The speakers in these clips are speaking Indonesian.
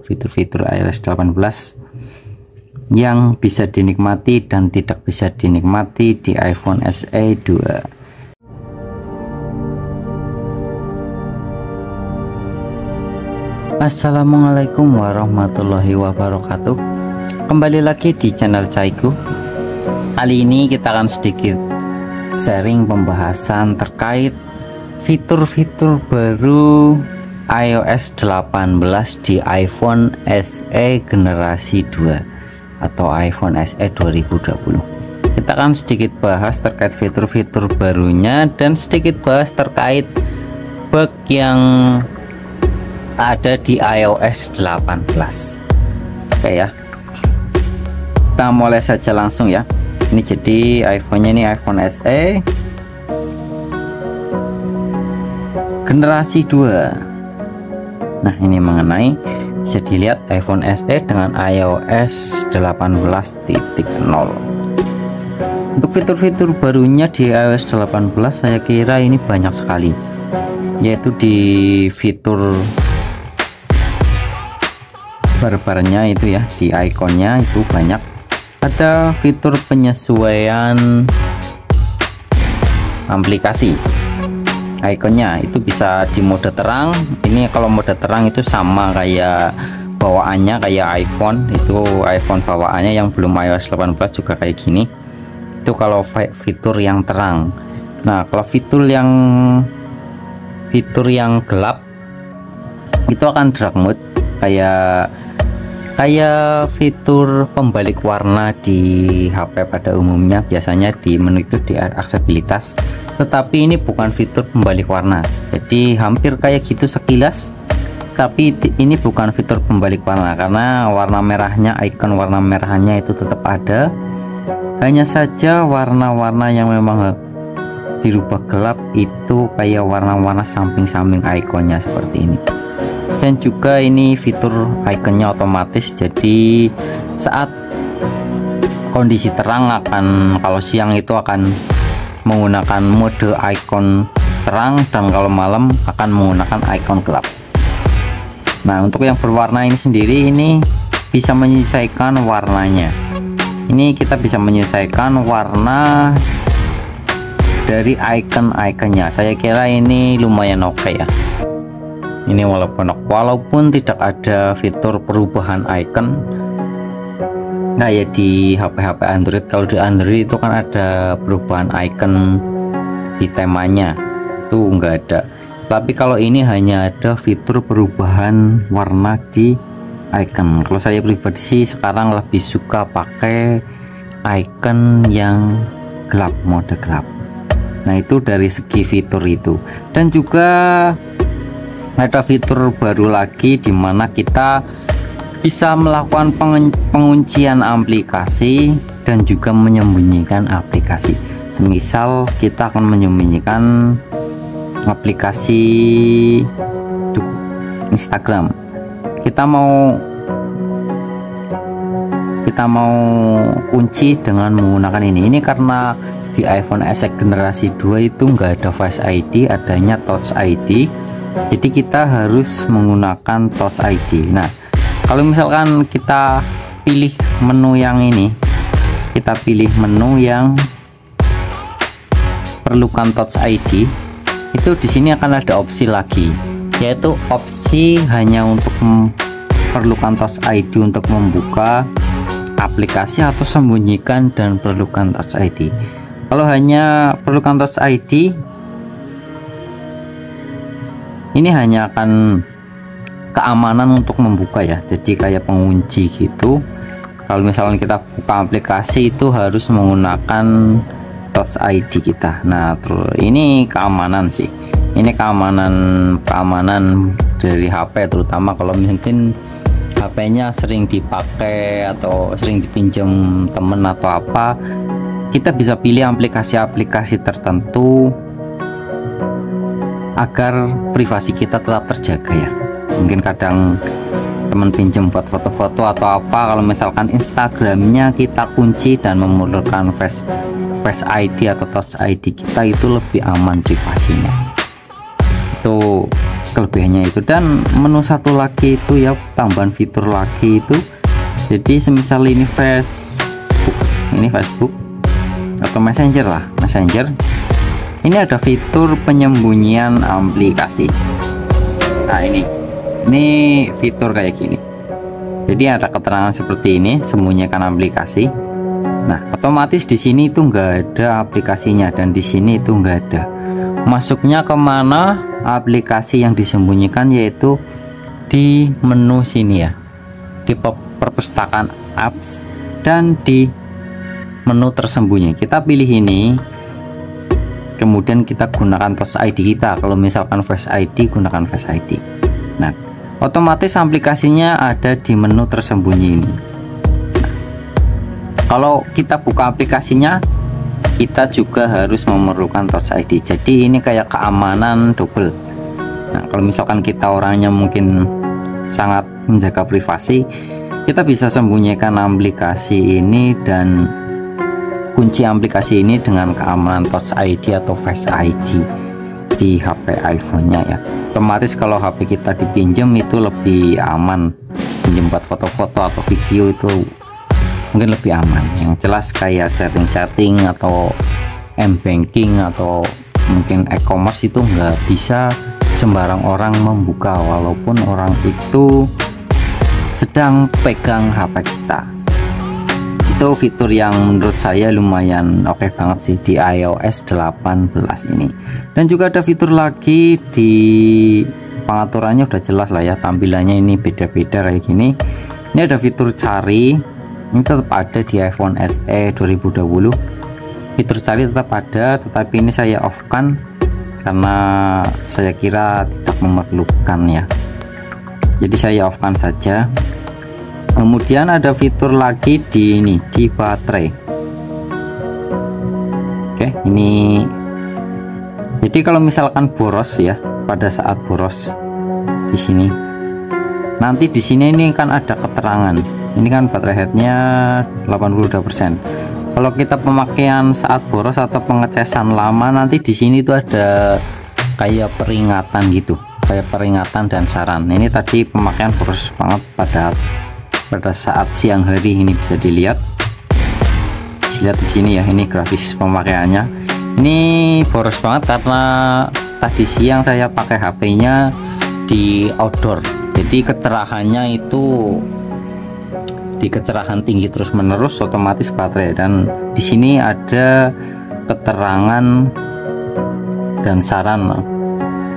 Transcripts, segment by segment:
fitur-fitur iOS 18 yang bisa dinikmati dan tidak bisa dinikmati di iPhone SE 2. Assalamualaikum warahmatullahi wabarakatuh. Kembali lagi di channel Caiku. Kali ini kita akan sedikit sharing pembahasan terkait fitur-fitur baru iOS 18 di iPhone SE generasi 2 atau iPhone SE 2020. Kita akan sedikit bahas terkait fitur-fitur barunya dan sedikit bahas terkait bug yang ada di iOS 18. Oke ya, kita mulai saja langsung ya. Ini jadi iPhone-nya, ini iPhone SE generasi 2. Nah, ini mengenai bisa dilihat iPhone SE dengan iOS 18.0. Untuk fitur-fitur barunya di iOS 18 saya kira ini banyak sekali, yaitu di fitur barbarnya itu ya, di ikonnya itu banyak. Ada fitur penyesuaian aplikasi, ikonnya itu bisa di mode terang. Ini kalau mode terang itu sama kayak bawaannya kayak iPhone, itu iPhone bawaannya yang belum iOS 18 juga kayak gini. Itu kalau fitur yang terang. Nah, kalau fitur yang gelap itu akan dark mode, kayak fitur pembalik warna di HP pada umumnya. Biasanya di menu itu di aksesibilitas, tetapi ini bukan fitur pembalik warna, jadi hampir kayak gitu sekilas, tapi ini bukan fitur pembalik warna karena warna merahnya, icon warna merahnya itu tetap ada. Hanya saja warna-warna yang memang dirubah gelap itu kayak warna-warna samping-samping ikonnya seperti ini. Dan juga ini fitur ikonnya otomatis, jadi saat kondisi terang kalau siang itu akan menggunakan mode icon terang, dan kalau malam akan menggunakan icon gelap. Nah, untuk yang berwarna ini sendiri, ini bisa menyesuaikan warnanya. Ini kita bisa menyesuaikan warna dari icon-iconnya. Saya kira ini lumayan oke ya. Ini walaupun tidak ada fitur perubahan icon kayak di HP-HP Android. Kalau di Android itu kan ada perubahan icon di temanya, itu enggak ada. Tapi kalau ini hanya ada fitur perubahan warna di icon. Kalau saya pribadi sih sekarang lebih suka pakai icon yang gelap, mode gelap. Nah, itu dari segi fitur itu. Dan juga ada fitur baru lagi di mana kita bisa melakukan penguncian aplikasi dan juga menyembunyikan aplikasi. Semisal kita akan menyembunyikan aplikasi Instagram, kita mau kunci dengan menggunakan ini karena di iPhone SE generasi 2 itu enggak ada Face ID, adanya Touch ID. Jadi kita harus menggunakan Touch ID. Nah, kalau misalkan kita pilih menu yang ini, kita pilih menu yang perlukan Touch ID, itu di sini akan ada opsi lagi, yaitu opsi hanya untuk perlukan Touch ID untuk membuka aplikasi atau sembunyikan dan perlukan Touch ID. Kalau hanya perlukan Touch ID, ini hanya akan keamanan untuk membuka ya, jadi kayak pengunci gitu. Kalau misalnya kita buka aplikasi itu harus menggunakan Touch ID kita. Nah, terus ini keamanan sih, ini keamanan dari HP, terutama kalau mungkin HP-nya sering dipakai atau sering dipinjam temen atau apa, kita bisa pilih aplikasi-aplikasi tertentu agar privasi kita tetap terjaga ya. Mungkin kadang teman pinjam buat foto-foto atau apa, kalau misalkan Instagramnya kita kunci dan memerlukan Face ID atau Touch ID kita, itu lebih aman privasinya. Itu kelebihannya itu. Dan menu satu lagi itu ya, tambahan fitur lagi itu, jadi semisal ini Facebook atau Messenger lah, Messenger, ini ada fitur penyembunyian aplikasi. Nah ini fitur kayak gini, jadi ada keterangan seperti ini, sembunyikan aplikasi. Nah otomatis di sini itu nggak ada aplikasinya, dan di sini itu nggak ada. Masuknya kemana aplikasi yang disembunyikan, yaitu di menu sini ya, di perpustakaan apps dan di menu tersembunyi. Kita pilih ini, kemudian kita gunakan Touch ID kita. Kalau misalkan Face ID, gunakan Face ID. Nah otomatis aplikasinya ada di menu tersembunyi ini. Kalau kita buka aplikasinya, kita juga harus memerlukan Touch ID. Jadi ini kayak keamanan double. Nah kalau misalkan kita orangnya mungkin sangat menjaga privasi, kita bisa sembunyikan aplikasi ini dan kunci aplikasi ini dengan keamanan Touch ID atau Face ID di HP iPhone-nya ya. Otomatis kalau HP kita dipinjam itu lebih aman, pinjam buat foto-foto atau video itu mungkin lebih aman. Yang jelas kayak chatting atau m-banking atau mungkin e-commerce itu nggak bisa sembarang orang membuka, walaupun orang itu sedang pegang HP kita. Itu fitur yang menurut saya lumayan oke banget sih di iOS 18 ini. Dan juga ada fitur lagi di pengaturannya, udah jelas lah ya, tampilannya ini beda-beda kayak gini. Ini ada fitur cari, ini tetap ada di iPhone SE 2020. Fitur cari tetap ada, tetapi ini saya off kan karena saya kira tidak memerlukan ya, jadi saya off kan saja. Kemudian ada fitur lagi di ini, di baterai. Oke, ini jadi kalau misalkan boros ya, pada saat boros di sini, nanti di sini ini kan ada keterangan. Ini kan baterai headnya 82%. Kalau kita pemakaian saat boros atau pengecasan lama, nanti di sini tuh ada kayak peringatan gitu, kayak peringatan dan saran. Ini tadi pemakaian boros banget pada saat siang hari, ini bisa dilihat di sini ya, ini grafis pemakaiannya. Ini boros banget karena tadi siang saya pakai HP-nya di outdoor, jadi kecerahannya itu di kecerahan tinggi terus menerus, otomatis baterai. Dan di sini ada keterangan dan saran,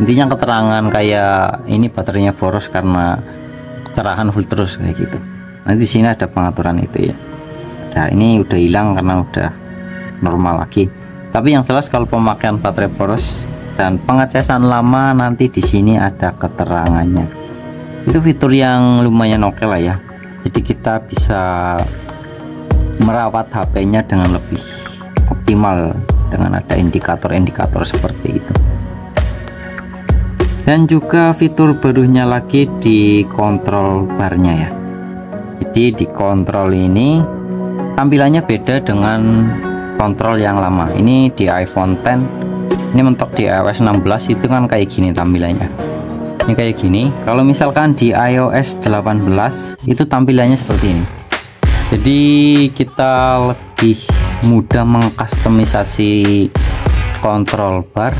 intinya keterangan kayak ini baterainya boros karena kecerahan full terus kayak gitu. Nanti di sini ada pengaturan itu ya. Nah ini udah hilang karena udah normal lagi. Tapi yang jelas kalau pemakaian baterai boros dan pengecasan lama, nanti di sini ada keterangannya. Itu fitur yang lumayan oke lah ya. Jadi kita bisa merawat HP-nya dengan lebih optimal dengan ada indikator-indikator seperti itu. Dan juga fitur barunya lagi di kontrol barnya ya. Jadi di kontrol ini tampilannya beda dengan kontrol yang lama. Ini di iPhone X, ini mentok di iOS 16 itu kan kayak gini tampilannya. Ini kayak gini. Kalau misalkan di iOS 18 itu tampilannya seperti ini. Jadi kita lebih mudah mengkustomisasi kontrol bar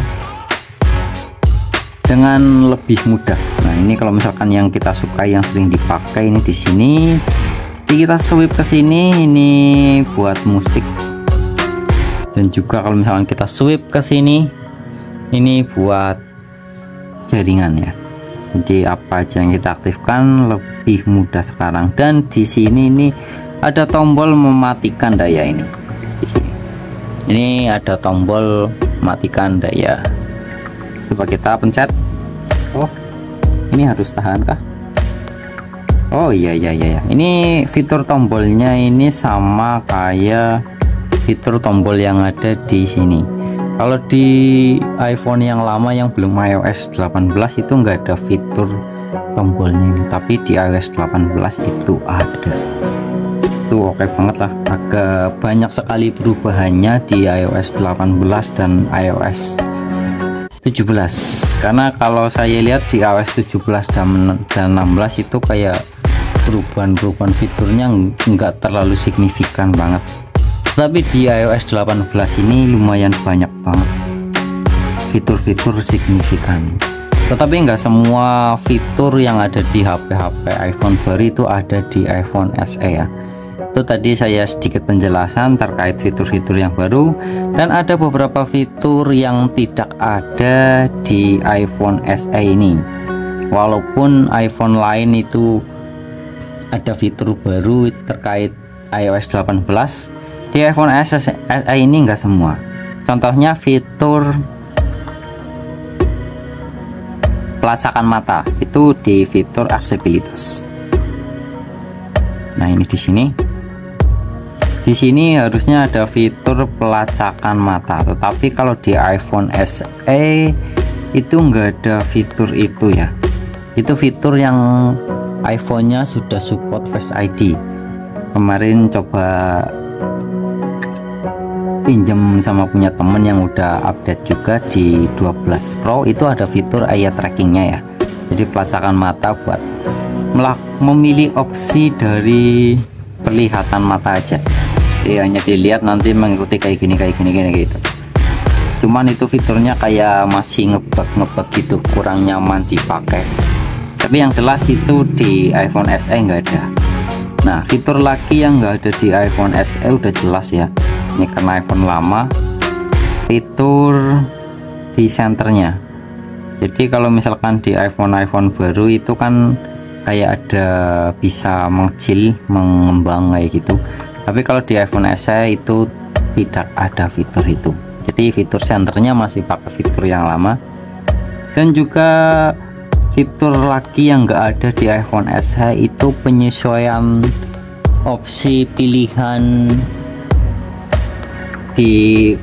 dengan lebih mudah. Nah ini kalau misalkan yang kita suka, yang sering dipakai, ini di sini. Jadi kita swipe ke sini, ini buat musik. Dan juga kalau misalkan kita swipe ke sini, ini buat jaringan ya. Jadi apa aja yang kita aktifkan lebih mudah sekarang. Dan di sini ini ada tombol mematikan daya ini. Di sini. Ini ada tombol matikan daya. Coba kita pencet. Oh, ini harus tahan kah? Oh iya. Ini fitur tombolnya ini sama kayak fitur tombol yang ada di sini. Kalau di iPhone yang lama yang belum iOS 18 itu nggak ada fitur tombolnya ini, tapi di iOS 18 itu ada. Itu oke banget lah. Agak banyak sekali perubahannya di iOS 18 dan iOS 17. karena kalau saya lihat di iOS 17 dan 16 itu kayak perubahan fiturnya nggak terlalu signifikan banget, tapi di iOS 18 ini lumayan banyak banget fitur-fitur signifikan. Tetapi nggak semua fitur yang ada di HP-HP iPhone baru itu ada di iPhone SE ya. Itu tadi saya sedikit penjelasan terkait fitur-fitur yang baru, dan ada beberapa fitur yang tidak ada di iPhone SE ini. Walaupun iPhone lain itu ada fitur baru terkait iOS 18, di iPhone SE ini enggak semua. Contohnya fitur pelacakan mata itu di fitur aksesibilitas. Nah, ini di sini harusnya ada fitur pelacakan mata, tetapi kalau di iPhone SE itu enggak ada fitur itu ya. Itu fitur yang iPhone-nya sudah support Face ID. Kemarin coba pinjem sama punya temen yang udah update juga di 12 Pro, itu ada fitur eye trackingnya ya. Jadi pelacakan mata buat memilih opsi dari penglihatan mata aja. Jadi hanya dilihat nanti mengikuti kayak gini gitu. Cuman itu fiturnya kayak masih ngebug gitu, kurang nyaman dipakai. Tapi yang jelas itu di iPhone SE nggak ada. Nah, fitur lagi yang nggak ada di iPhone SE udah jelas ya, ini karena iPhone lama, fitur di senternya. Jadi kalau misalkan di iPhone baru itu kan kayak ada bisa mengecil, mengembang kayak gitu. Tapi kalau di iPhone SE itu tidak ada fitur itu. Jadi fitur senternya masih pakai fitur yang lama. Dan juga fitur lagi yang enggak ada di iPhone SE itu penyesuaian opsi pilihan di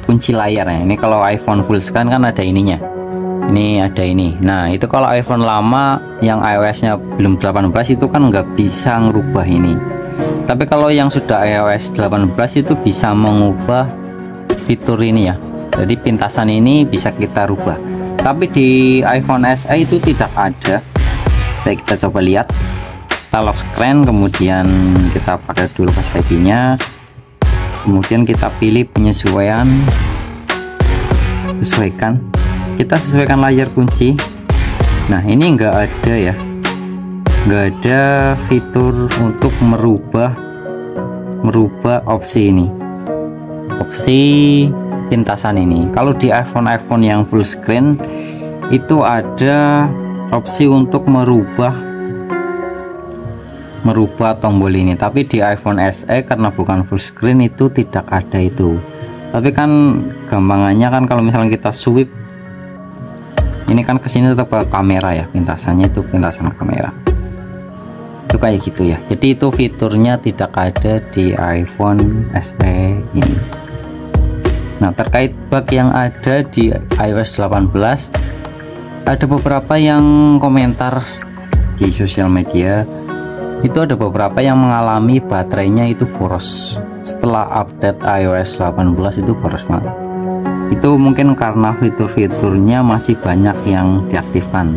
kunci layar. Ini kalau iPhone full scan kan ada ininya, ini ada ini. Nah, itu kalau iPhone lama yang iOS-nya belum 18 itu kan nggak bisa ngerubah ini. Tapi kalau yang sudah iOS 18 itu bisa mengubah fitur ini ya. Jadi pintasan ini bisa kita rubah. Tapi di iPhone SE itu tidak ada. Kita coba lihat. Kita lock screen, kemudian kita pakai dulu Face ID-nya. Kemudian kita pilih penyesuaian, kita sesuaikan layar kunci. Nah, ini enggak ada ya, enggak ada fitur untuk merubah opsi ini, opsi pintasan ini. Kalau di iPhone yang full screen itu ada opsi untuk merubah tombol ini, tapi di iPhone SE karena bukan full screen itu tidak ada itu. Tapi kan gampangannya kan kalau misalnya kita swipe ini kan kesini tetap ke kamera ya, pintasannya itu pintasan kamera itu kayak gitu ya. Jadi itu fiturnya tidak ada di iPhone SE ini. Nah, terkait bug yang ada di iOS 18, ada beberapa yang komentar di sosial media. Itu ada beberapa yang mengalami baterainya itu boros setelah update iOS 18, itu boros banget. Itu mungkin karena fitur-fiturnya masih banyak yang diaktifkan,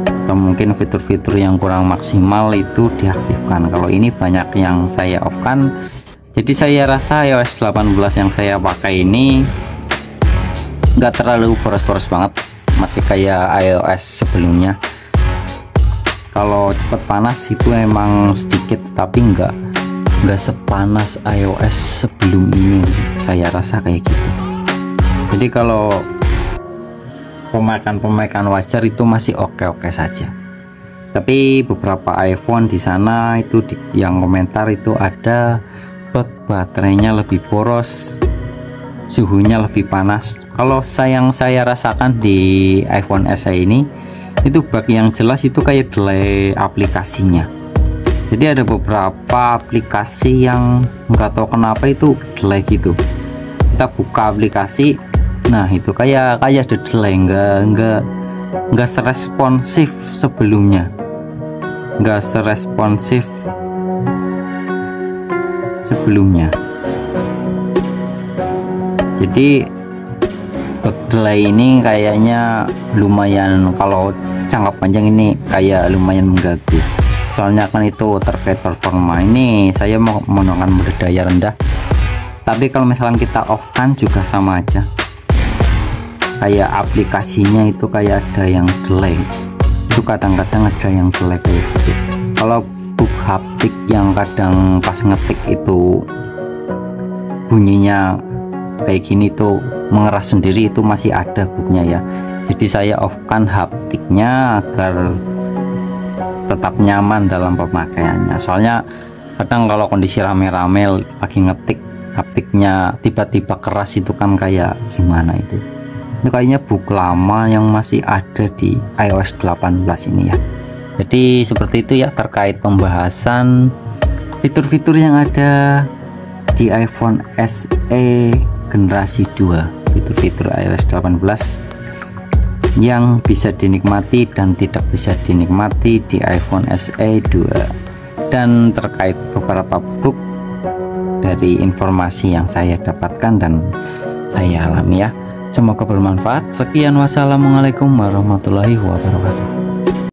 atau mungkin fitur-fitur yang kurang maksimal itu diaktifkan. Kalau ini banyak yang saya off kan. Jadi saya rasa iOS 18 yang saya pakai ini nggak terlalu boros-boros banget, masih kayak iOS sebelumnya. Kalau cepat panas itu emang sedikit, tapi nggak sepanas iOS sebelum ini, saya rasa kayak gitu. Jadi kalau pemakaian wajar itu masih oke-oke saja. Tapi beberapa iPhone di sana itu yang komentar itu ada bug baterainya lebih boros, suhunya lebih panas. Kalau yang saya rasakan di iPhone SE ini itu bug yang jelas itu kayak delay aplikasinya. Jadi ada beberapa aplikasi yang nggak tahu kenapa itu delay gitu. Kita buka aplikasi, nah itu kayak ada delay, nggak seresponsif sebelumnya, jadi Untuk delay ini kayaknya lumayan, kalau jangka panjang ini kayak lumayan mengganggu, soalnya kan itu terkait performa. Ini saya mau menggunakan mode daya rendah, tapi kalau misalnya kita off kan juga sama aja, kayak aplikasinya itu kayak ada yang delay, itu kadang-kadang ada yang delay kayak gitu. Kalau bug haptik yang kadang pas ngetik itu bunyinya kayak gini tuh mengeras sendiri, itu masih ada bugnya ya. Jadi saya off kan haptiknya agar tetap nyaman dalam pemakaiannya, soalnya kadang kalau kondisi rame-rame lagi ngetik haptiknya tiba-tiba keras, itu kan kayak gimana itu kayaknya bug lama yang masih ada di iOS 18 ini ya. Jadi seperti itu ya terkait pembahasan fitur-fitur yang ada di iPhone SE generasi 2, fitur-fitur iOS 18 yang bisa dinikmati dan tidak bisa dinikmati di iPhone SE 2, dan terkait beberapa bug dari informasi yang saya dapatkan dan saya alami ya. Semoga bermanfaat. Sekian, wassalamualaikum warahmatullahi wabarakatuh.